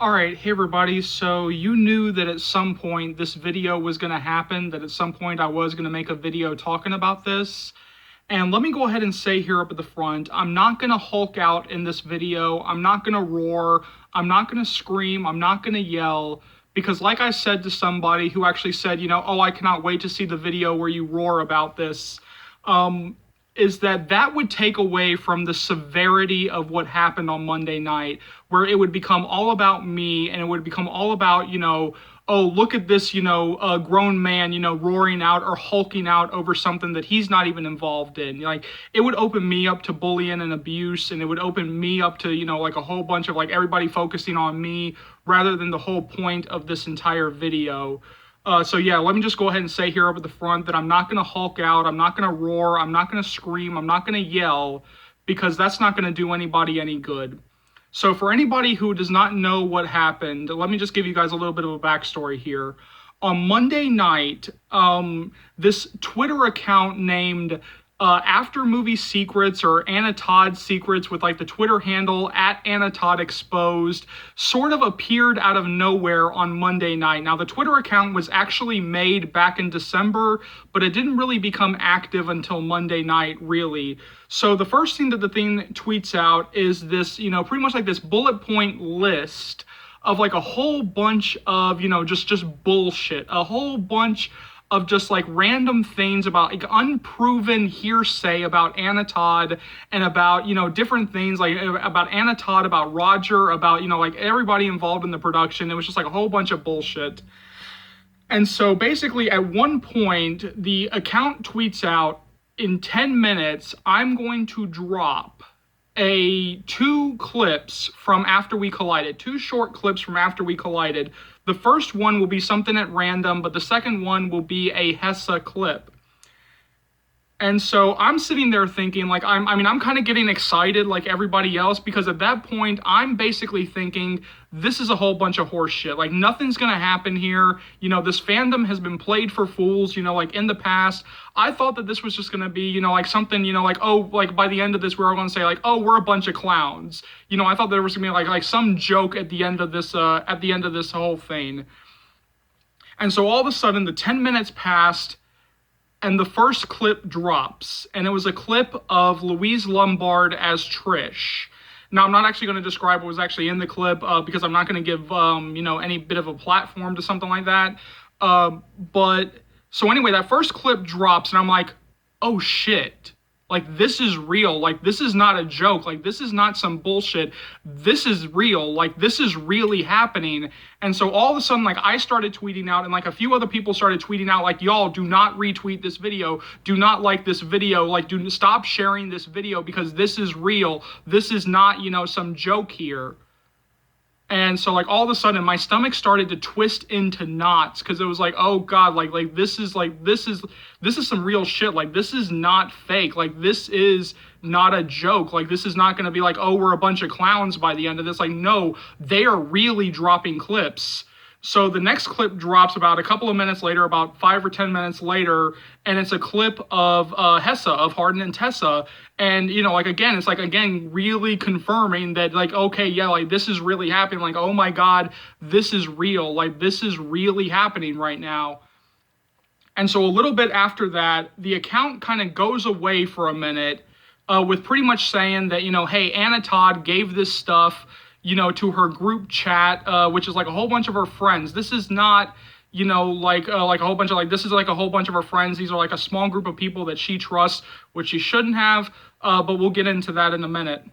Alright, hey everybody, so you knew that at some point this video was going to happen, that at some point I was going to make a video talking about this. And let me go ahead and say here up at the front, I'm not going to Hulk out in this video, I'm not going to roar, I'm not going to scream, I'm not going to yell, because like I said to somebody who actually said, oh, I cannot wait to see the video where you roar about this, is that would take away from the severity of what happened on Monday night, where it would become all about me and it would become all about, oh, look at this, a grown man, roaring out or hulking out over something that he's not even involved in. Like, it would open me up to bullying and abuse, and it would open me up to, like a whole bunch of like everybody focusing on me rather than the whole point of this entire video. So yeah, let me just go ahead and say here over the front that I'm not going to Hulk out, I'm not going to roar, I'm not going to scream, I'm not going to yell, because that's not going to do anybody any good. So for anybody who does not know what happened, let me just give you guys a little bit of a backstory here. On Monday night, this Twitter account named After Movie Secrets, or Anna Todd Secrets, with like the Twitter handle at Anna Todd Exposed, sort of appeared out of nowhere on Monday night. Now, the Twitter account was actually made back in December, but it didn't really become active until Monday night, really. So the first thing that the thing tweets out is this, pretty much like this bullet point list of like a whole bunch of, just bullshit, a whole bunch of just like random things about like unproven hearsay about Anna Todd and about, different things like about Anna Todd, about Roger, about, like everybody involved in the production. It was just like a whole bunch of bullshit. And so basically at one point, the account tweets out, in 10 minutes, I'm going to drop two clips from After We Collided, two short clips from After We Collided. The first one will be something at random, but the second one will be a Hessa clip. And so I'm sitting there thinking, like, I'm kind of getting excited like everybody else, because at that point, I'm basically thinking, this is a whole bunch of horse shit. Like, nothing's going to happen here. This fandom has been played for fools, like in the past. I thought that this was just going to be, like something, like, oh, like by the end of this, we're all going to say like, oh, we're a bunch of clowns. I thought there was going to be like some joke at the end of this whole thing. And so all of a sudden, the 10 minutes passed, and the first clip drops, and it was a clip of Louise Lombard as Trish. Now, I'm not actually going to describe what was actually in the clip, because I'm not going to give, any bit of a platform to something like that. So anyway, that first clip drops, and I'm like, oh shit. Like, this is real. Like, this is not a joke. Like, this is not some bullshit. This is real. Like, this is really happening. And so all of a sudden, like, I started tweeting out, and like a few other people started tweeting out, like, y'all, do not retweet this video. Do not like this video. Like, stop sharing this video, because this is real. This is not, some joke here. And so, like, all of a sudden, my stomach started to twist into knots, because it was like, oh god, like this is some real shit. Like, this is not fake. Like, this is not a joke. Like, this is not going to be like, oh, we're a bunch of clowns by the end of this. Like, no, they are really dropping clips. So the next clip drops about a couple of minutes later, about 5 or 10 minutes later, and it's a clip of Hessa, of Hardin and Tessa. And, it's really confirming that, like, okay, yeah, like, this is really happening. Like, oh my god, this is real. Like, this is really happening right now. And so a little bit after that, the account kind of goes away for a minute, with pretty much saying that, hey, Anna Todd gave this stuff, to her group chat, which is like a whole bunch of her friends. This is not, like a whole bunch of, like, this is like a whole bunch of her friends. These are like a small group of people that she trusts, which she shouldn't have, but we'll get into that in a minute.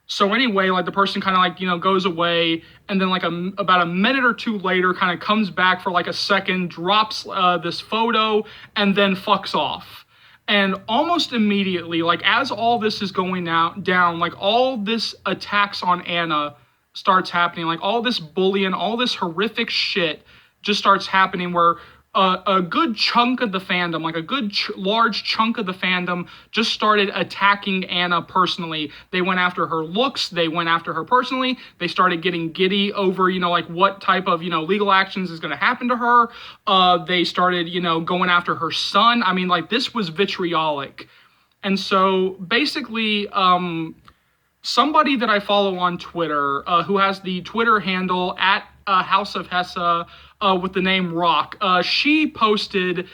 So anyway, like, the person kind of like, goes away, and then like about a minute or two later kind of comes back for like a second, drops this photo, and then fucks off. And almost immediately, like, as all this is going down, like, all this attacks on Anna starts happening. Like, all this bullying, all this horrific shit just starts happening, where a good chunk of the fandom, like a good large chunk of the fandom, just started attacking Anna personally. They went after her looks, they went after her personally, they started getting giddy over, like, what type of, legal actions is going to happen to her. They started, going after her son. I mean, like, this was vitriolic. And so basically, somebody that I follow on Twitter, who has the Twitter handle at House of Hessa with the name Rock, she posted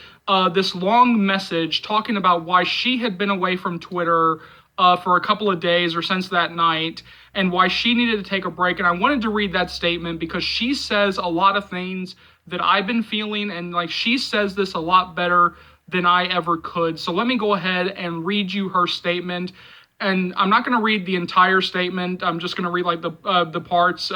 this long message talking about why she had been away from Twitter for a couple of days or since that night, and why she needed to take a break. And I wanted to read that statement because she says a lot of things that I've been feeling, and like she says this a lot better than I ever could. So let me go ahead and read you her statement. And I'm not going to read the entire statement. I'm just going to read like the parts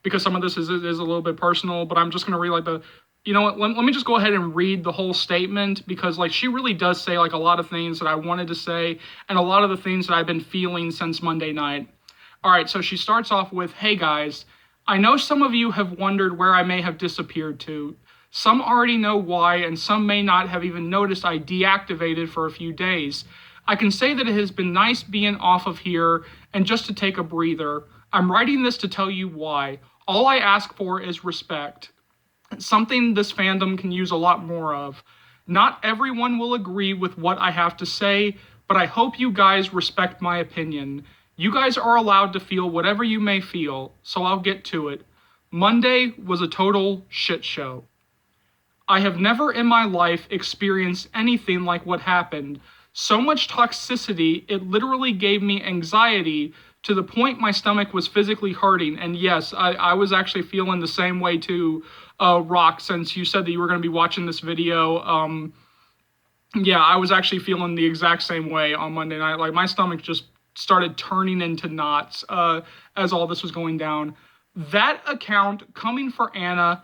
because some of this is a little bit personal. But I'm just going to read like you know what? Let me just go ahead and read the whole statement, because like she really does say like a lot of things that I wanted to say, and a lot of the things that I've been feeling since Monday night. All right, so she starts off with, "Hey guys, I know some of you have wondered where I may have disappeared to. Some already know why, and some may not have even noticed I deactivated for a few days. I can say that it has been nice being off of here and just to take a breather. I'm writing this to tell you why. All I ask for is respect. Something this fandom can use a lot more of. Not everyone will agree with what I have to say, but I hope you guys respect my opinion. You guys are allowed to feel whatever you may feel, so I'll get to it. Monday was a total shit show. I have never in my life experienced anything like what happened. So much toxicity, it literally gave me anxiety to the point my stomach was physically hurting. And yes, I was actually feeling the same way too, Rock, since you said that you were going to be watching this video. Yeah, I was actually feeling the exact same way on Monday night. Like my stomach just started turning into knots as all this was going down. That account coming for Anna,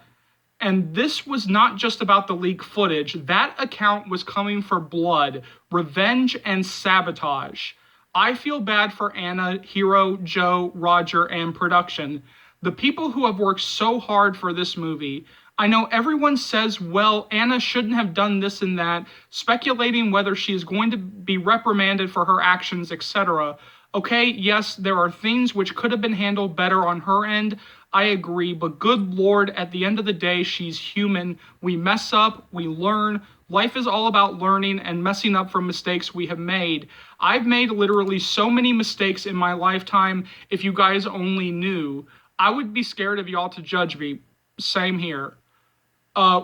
and this was not just about the leaked footage. That account was coming for blood, revenge, and sabotage. I feel bad for Anna, Hero, Joe, Roger, and production. The people who have worked so hard for this movie. I know everyone says, well, Anna shouldn't have done this and that, speculating whether she is going to be reprimanded for her actions, etc. Okay, yes, there are things which could have been handled better on her end. I agree, but good Lord, at the end of the day, she's human. We mess up, we learn. Life is all about learning and messing up from mistakes we have made. I've made literally so many mistakes in my lifetime. If you guys only knew, I would be scared of y'all to judge me. Same here.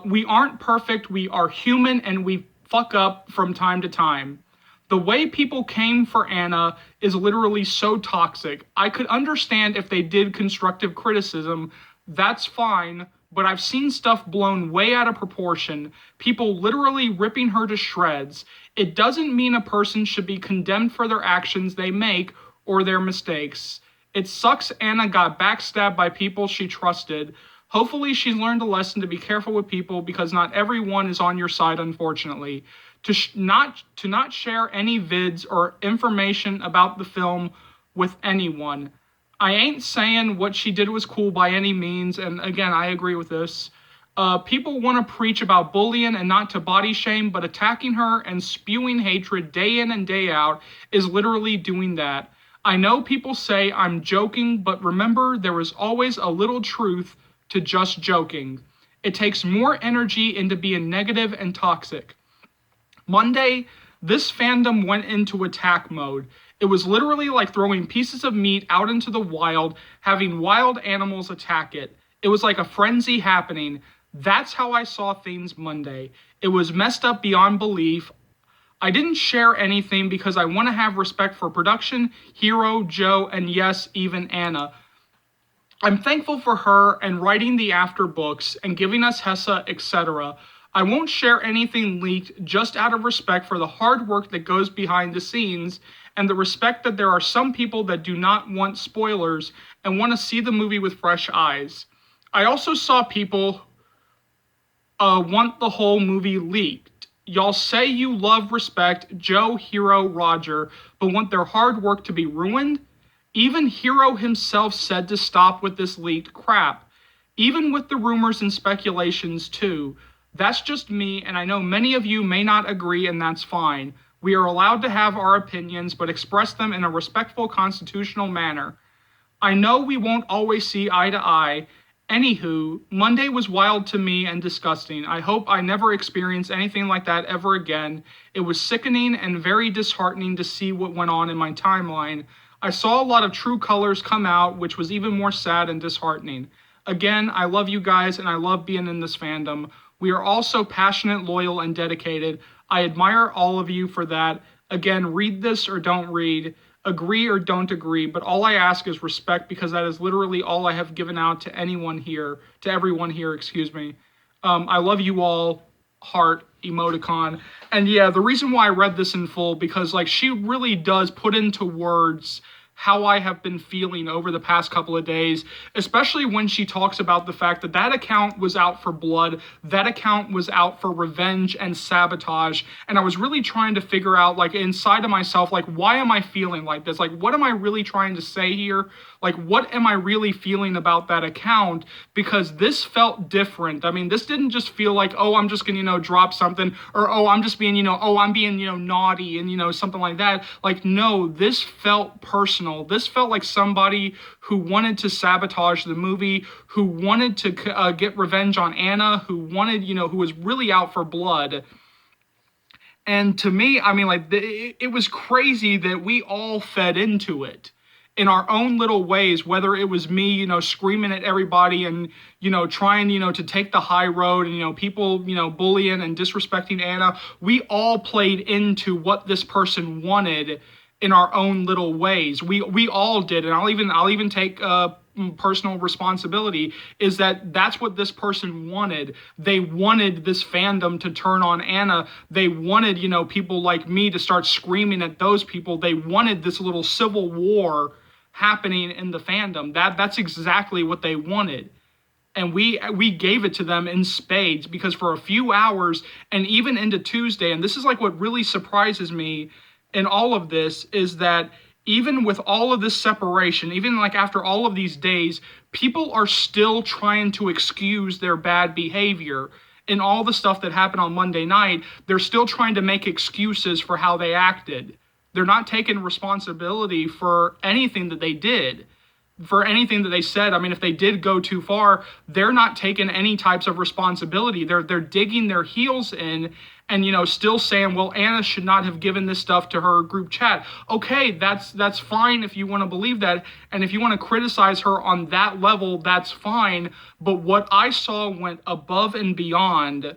We aren't perfect, we are human, and we fuck up from time to time. The way people came for Anna is literally so toxic. I could understand if they did constructive criticism, that's fine, but I've seen stuff blown way out of proportion, people literally ripping her to shreds. It doesn't mean a person should be condemned for their actions they make or their mistakes. It sucks Anna got backstabbed by people she trusted. Hopefully she's learned a lesson to be careful with people, because not everyone is on your side, unfortunately. To not share any vids or information about the film with anyone. I ain't saying what she did was cool by any means, and again, I agree with this. People want to preach about bullying and not to body shame, but attacking her and spewing hatred day in and day out is literally doing that. I know people say I'm joking, but remember, there is always a little truth to just joking. It takes more energy into being negative and toxic. Monday, this fandom went into attack mode. It was literally like throwing pieces of meat out into the wild, having wild animals attack it. It was like a frenzy happening. That's how I saw things Monday. It was messed up beyond belief. I didn't share anything because I want to have respect for production, Hero, Joe, and yes, even Anna. I'm thankful for her and writing the after books and giving us Hessa, etc. I won't share anything leaked just out of respect for the hard work that goes behind the scenes, and the respect that there are some people that do not want spoilers and want to see the movie with fresh eyes. I also saw people want the whole movie leaked. Y'all say you love respect Joe, Hero, Roger, but want their hard work to be ruined? Even Hero himself said to stop with this leaked crap. Even with the rumors and speculations too. That's just me, and I know many of you may not agree, and that's fine. We are allowed to have our opinions, but express them in a respectful, constitutional manner. I know we won't always see eye to eye. Anywho, Monday was wild to me and disgusting. I hope I never experience anything like that ever again. It was sickening and very disheartening to see what went on in my timeline. I saw a lot of true colors come out, which was even more sad and disheartening. Again, I love you guys and I love being in this fandom. We are all so passionate, loyal, and dedicated. I admire all of you for that. Again, read this or don't read, agree or don't agree, but all I ask is respect, because that is literally all I have given out to anyone here, to everyone here, excuse me. I love you all, heart, emoticon. And yeah, the reason why I read this in full, because like she really does put into words how I have been feeling over the past couple of days, especially when she talks about the fact that that account was out for blood, that account was out for revenge and sabotage, and I was really trying to figure out, like, inside of myself, like, why am I feeling like this? Like, what am I really trying to say here? Like, what am I really feeling about that account? Because this felt different. I mean, this didn't just feel like, oh, I'm just gonna, drop something, or, oh, I'm just being, oh, I'm being, naughty, and, something like that. Like, no, this felt personal. This felt like somebody who wanted to sabotage the movie, who wanted to get revenge on Anna, who wanted, who was really out for blood. And to me, I mean, like, it was crazy that we all fed into it in our own little ways, whether it was me, screaming at everybody and, trying, to take the high road, and, people, bullying and disrespecting Anna. We all played into what this person wanted in our own little ways. We all did, and I'll even take personal responsibility, is that's what this person wanted. They wanted this fandom to turn on Anna. They wanted, people like me to start screaming at those people. They wanted this little civil war happening in the fandom. That's exactly what they wanted. And we gave it to them in spades, because for a few hours and even into Tuesday, and this is like what really surprises me in all of this, is that even with all of this separation, even like after all of these days, people are still trying to excuse their bad behavior. And all the stuff that happened on Monday night, they're still trying to make excuses for how they acted. They're not taking responsibility for anything that they did, for anything that they said. I mean, if they did go too far, they're not taking any types of responsibility. They're digging their heels in and, still saying, well, Anna should not have given this stuff to her group chat. Okay, that's fine if you want to believe that. And if you want to criticize her on that level, that's fine. But what I saw went above and beyond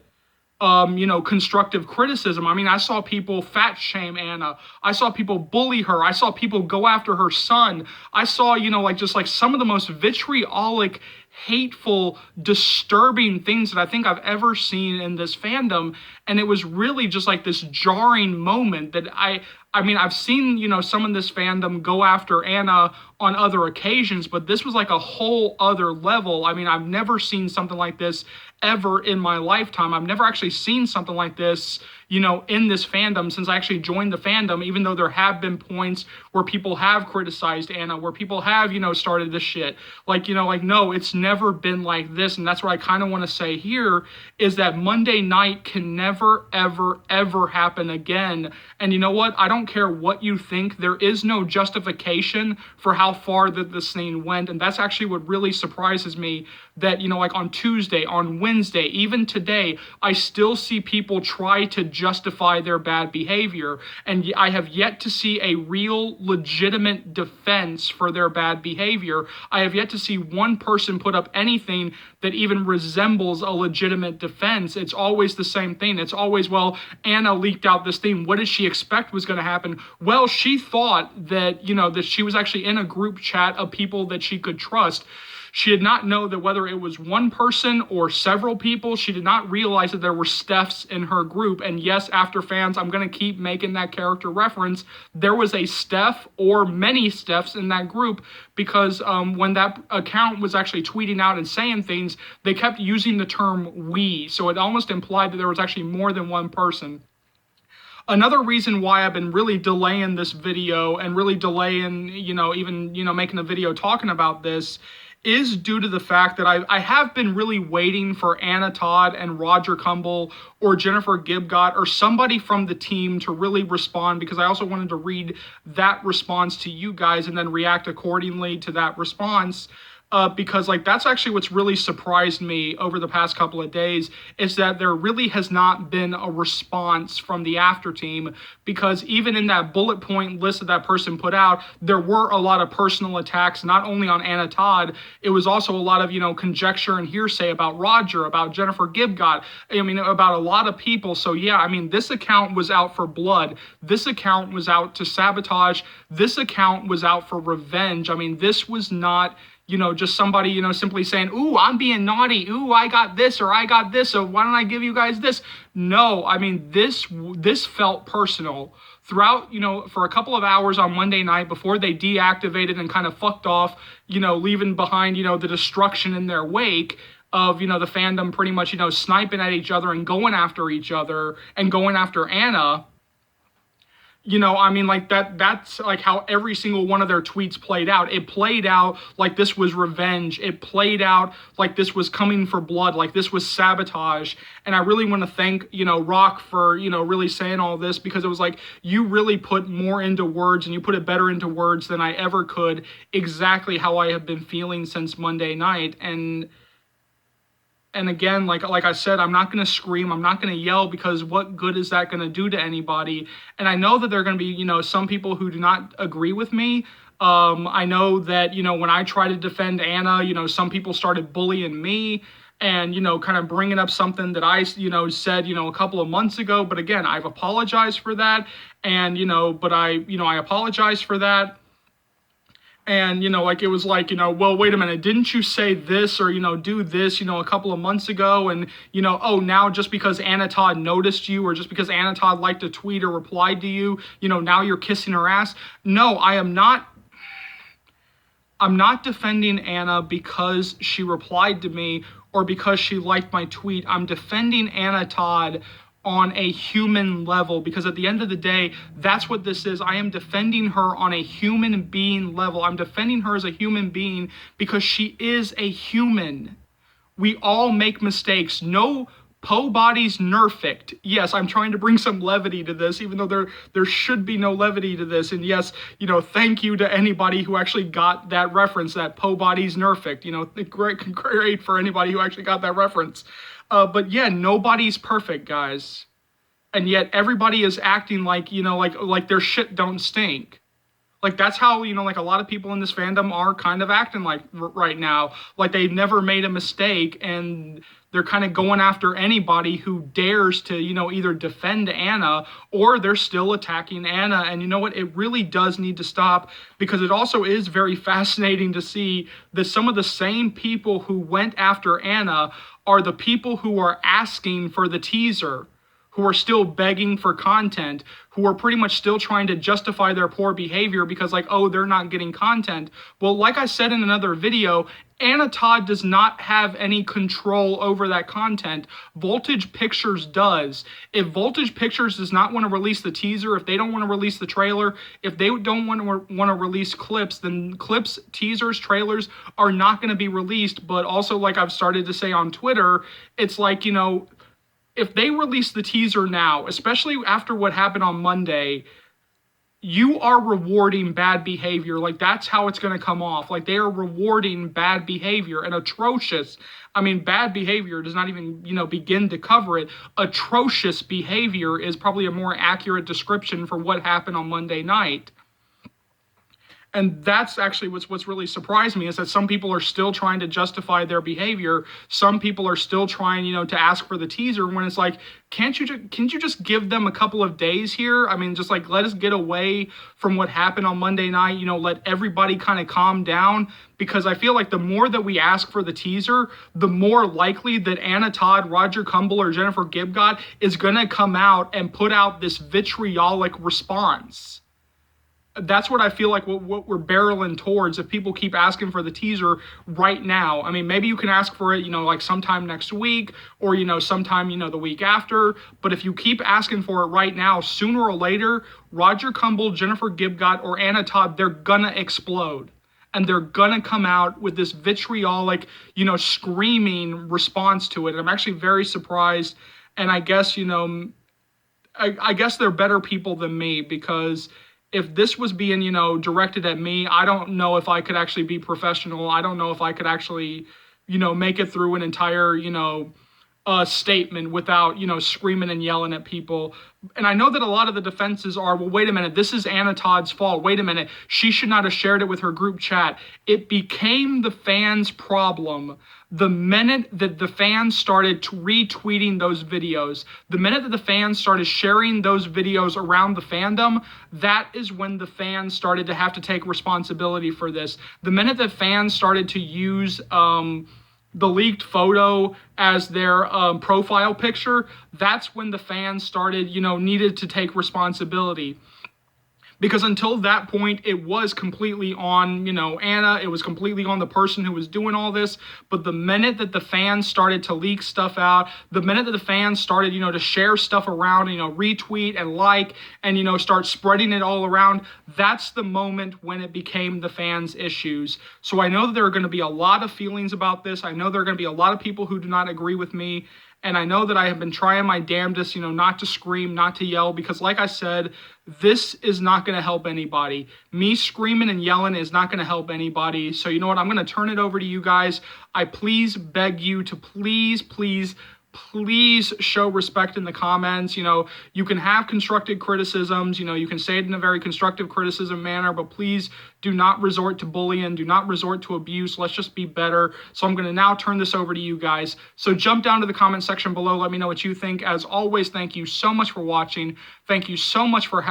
constructive criticism. I mean, I saw people fat shame Anna. I saw people bully her. I saw people go after her son. I saw, just like some of the most vitriolic, hateful, disturbing things that I think I've ever seen in this fandom. And it was really just like this jarring moment that I mean, I've seen, some in this fandom go after Anna on other occasions, but this was like a whole other level. I mean, I've never seen something like this ever in my lifetime. I've never actually seen something like this, in this fandom since I actually joined the fandom, even though there have been points where people have criticized Anna, where people have, started this shit. No, it's never been like this. And that's what I kind of want to say here, is that Monday night can never, ever, ever happen again. And you know what? I don't care what you think. There is no justification for how far that the scene went. And that's actually what really surprises me, that, on Tuesday, on Wednesday, even today, I still see people try to justify their bad behavior. And I have yet to see a real, legitimate defense for their bad behavior. I have yet to see one person put up anything that even resembles a legitimate defense. It's always the same thing. It's always, well, Anna leaked out this thing. What did she expect was going to happen? Well, she thought that, that she was actually in a group chat of people that she could trust. She did not know that whether it was one person or several people. She did not realize that there were Stephs in her group. And yes, after fans, I'm going to keep making that character reference. There was a Steph or many Stephs in that group, because when that account was actually tweeting out and saying things, they kept using the term we. So it almost implied that there was actually more than one person. Another reason why I've been really delaying this video and really delaying, even, making a video talking about this, is due to the fact that I have been really waiting for Anna Todd and Roger Cumble or Jennifer Gibgot or somebody from the team to really respond, because I also wanted to read that response to you guys and then react accordingly to that response. because like that's actually what's really surprised me over the past couple of days is that there really has not been a response from the after team, because even in that bullet point list that that person put out, there were a lot of personal attacks, not only on Anna Todd, it was also a lot of, conjecture and hearsay about Roger, about Jennifer Gibgot, I mean, about a lot of people. So yeah, I mean, this account was out for blood. This account was out to sabotage. This account was out for revenge. I mean, this was not, just somebody, simply saying, ooh, I'm being naughty. Ooh, I got this or I got this. So why don't I give you guys this? No, I mean, this felt personal throughout, for a couple of hours on Monday night before they deactivated and kind of fucked off, leaving behind, the destruction in their wake of, the fandom pretty much, sniping at each other and going after each other and going after Anna. I mean, like that's like how every single one of their tweets played out. It played out like this was revenge. It played out like this was coming for blood, like this was sabotage. And I really want to thank, Rock for, really saying all this, because it was like, you really put more into words and you put it better into words than I ever could, exactly how I have been feeling since Monday night. And again, like I said, I'm not going to scream. I'm not going to yell, because what good is that going to do to anybody? And I know that there are going to be, some people who do not agree with me. I know that, when I try to defend Anna, some people started bullying me and, kind of bringing up something that I, said, a couple of months ago. But again, I've apologized for that. And, but I apologize for that. And, like, it was like, well, wait a minute, didn't you say this or, do this, a couple of months ago? And, oh, now just because Anna Todd noticed you or just because Anna Todd liked a tweet or replied to you, now you're kissing her ass. No, I'm not defending Anna because she replied to me or because she liked my tweet. I'm defending Anna Todd on a human level, because at the end of the day, that's what this is. I am defending her on a human being level. I'm defending her as a human being because she is a human. We all make mistakes. No Po body's nerfect. Yes, I'm trying to bring some levity to this, even though there should be no levity to this. And yes, thank you to anybody who actually got that reference, that Po body's nerfect. Great for anybody who actually got that reference. But yeah, nobody's perfect, guys. And yet everybody is acting like, like their shit don't stink. Like that's how, like a lot of people in this fandom are kind of acting like right now. Like they've never made a mistake and they're kind of going after anybody who dares to, either defend Anna or they're still attacking Anna. And you know what? It really does need to stop, because it also is very fascinating to see that some of the same people who went after Anna are the people who are asking for the teaser, who are still begging for content, who are pretty much still trying to justify their poor behavior because like, oh, they're not getting content. Well, like I said in another video, Anna Todd does not have any control over that content. Voltage Pictures does. If Voltage Pictures does not want to release the teaser, if they don't want to release the trailer, if they don't want to release clips, then clips, teasers, trailers are not going to be released. But also, like I've started to say on Twitter, it's like, if they release the teaser now, especially after what happened on Monday, you are rewarding bad behavior. Like that's how it's going to come off. Like they are rewarding bad behavior and atrocious. I mean, bad behavior does not even, begin to cover it. Atrocious behavior is probably a more accurate description for what happened on Monday night. And that's actually what's really surprised me, is that some people are still trying to justify their behavior. Some people are still trying, to ask for the teaser, when it's like, can't you just give them a couple of days here? I mean, just like let us get away from what happened on Monday night, let everybody kind of calm down, because I feel like the more that we ask for the teaser, the more likely that Anna Todd, Roger Cumble, or Jennifer Gibgot is going to come out and put out this vitriolic response. That's what I feel like what we're barreling towards if people keep asking for the teaser right now. I mean, maybe you can ask for it, like sometime next week or, sometime, the week after. But if you keep asking for it right now, sooner or later, Roger Cumble, Jennifer Gibgot, or Anna Todd, they're gonna explode. And they're gonna come out with this vitriolic, screaming response to it. And I'm actually very surprised. And I guess, I guess they're better people than me, because if this was being, directed at me, I don't know if I could actually be professional. I don't know if I could actually, make it through an entire, statement without, screaming and yelling at people. And I know that a lot of the defenses are, well, wait a minute, this is Anna Todd's fault. Wait a minute, she should not have shared it with her group chat. It became the fans' problem the minute that the fans started retweeting those videos. The minute that the fans started sharing those videos around the fandom, that is when the fans started to have to take responsibility for this. The minute that fans started to use the leaked photo as their profile picture, that's when the fans started, needed to take responsibility. Because until that point, it was completely on, Anna. It was completely on the person who was doing all this. But the minute that the fans started to leak stuff out, the minute that the fans started, to share stuff around, retweet and like, and, start spreading it all around, that's the moment when it became the fans' issues. So I know that there are going to be a lot of feelings about this. I know there are going to be a lot of people who do not agree with me. And I know that I have been trying my damnedest, not to scream, not to yell, because like I said, this is not going to help anybody. Me screaming and yelling is not going to help anybody. So you know what? I'm going to turn it over to you guys. I please beg you to please show respect in the comments. You can have constructive criticisms. You can say it in a very constructive criticism manner, but please do not resort to bullying. Do not resort to abuse. Let's just be better. So I'm going to now turn this over to you guys. So jump down to the comment section below. Let me know what you think. As always, thank you so much for watching. Thank you so much for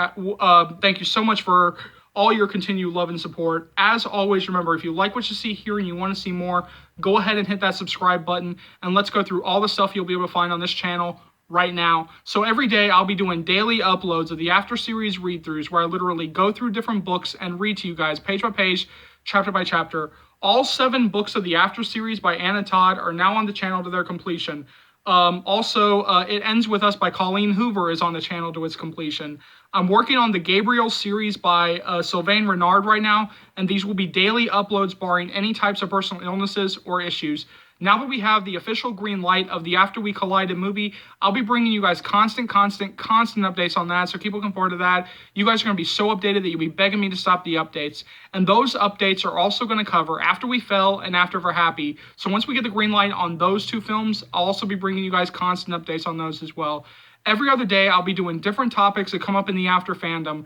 all your continued love and support. As always, remember, if you like what you see here and you want to see more, go ahead and hit that subscribe button, and let's go through all the stuff you'll be able to find on this channel right now. So every day I'll be doing daily uploads of the After Series read-throughs where I literally go through different books and read to you guys page by page, chapter by chapter. All 7 books of the After Series by Anna Todd are now on the channel to their completion. It Ends With Us by Colleen Hoover is on the channel to its completion. I'm working on the Gabriel series by Sylvain Renard right now, and these will be daily uploads barring any types of personal illnesses or issues. Now that we have the official green light of the After We Collided movie, I'll be bringing you guys constant updates on that, so keep looking forward to that. You guys are going to be so updated that you'll be begging me to stop the updates. And those updates are also going to cover After We Fell and After We're Happy. So once we get the green light on those 2 films, I'll also be bringing you guys constant updates on those as well. Every other day, I'll be doing different topics that come up in the After fandom.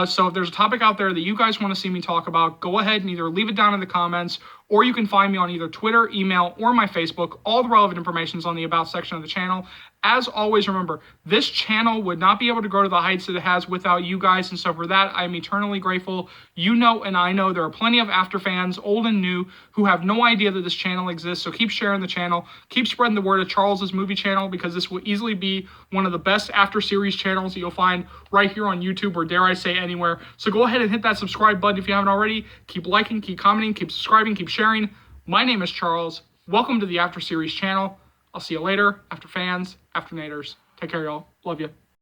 So if there's a topic out there that you guys want to see me talk about, go ahead and either leave it down in the comments, or you can find me on either Twitter, email, or my Facebook. All the relevant information is on the About section of the channel. As always, remember, this channel would not be able to grow to the heights that it has without you guys, and so for that, I'm eternally grateful. You know and I know there are plenty of After fans, old and new, who have no idea that this channel exists, so keep sharing the channel. Keep spreading the word of Charles's movie channel, because this will easily be one of the best After Series channels that you'll find right here on YouTube, or dare I say anywhere. So go ahead and hit that subscribe button if you haven't already. Keep liking, keep commenting, keep subscribing, keep sharing. My name is Charles. Welcome to the After Series channel. I'll see you later, After fans, After naters. Take care, y'all. Love you.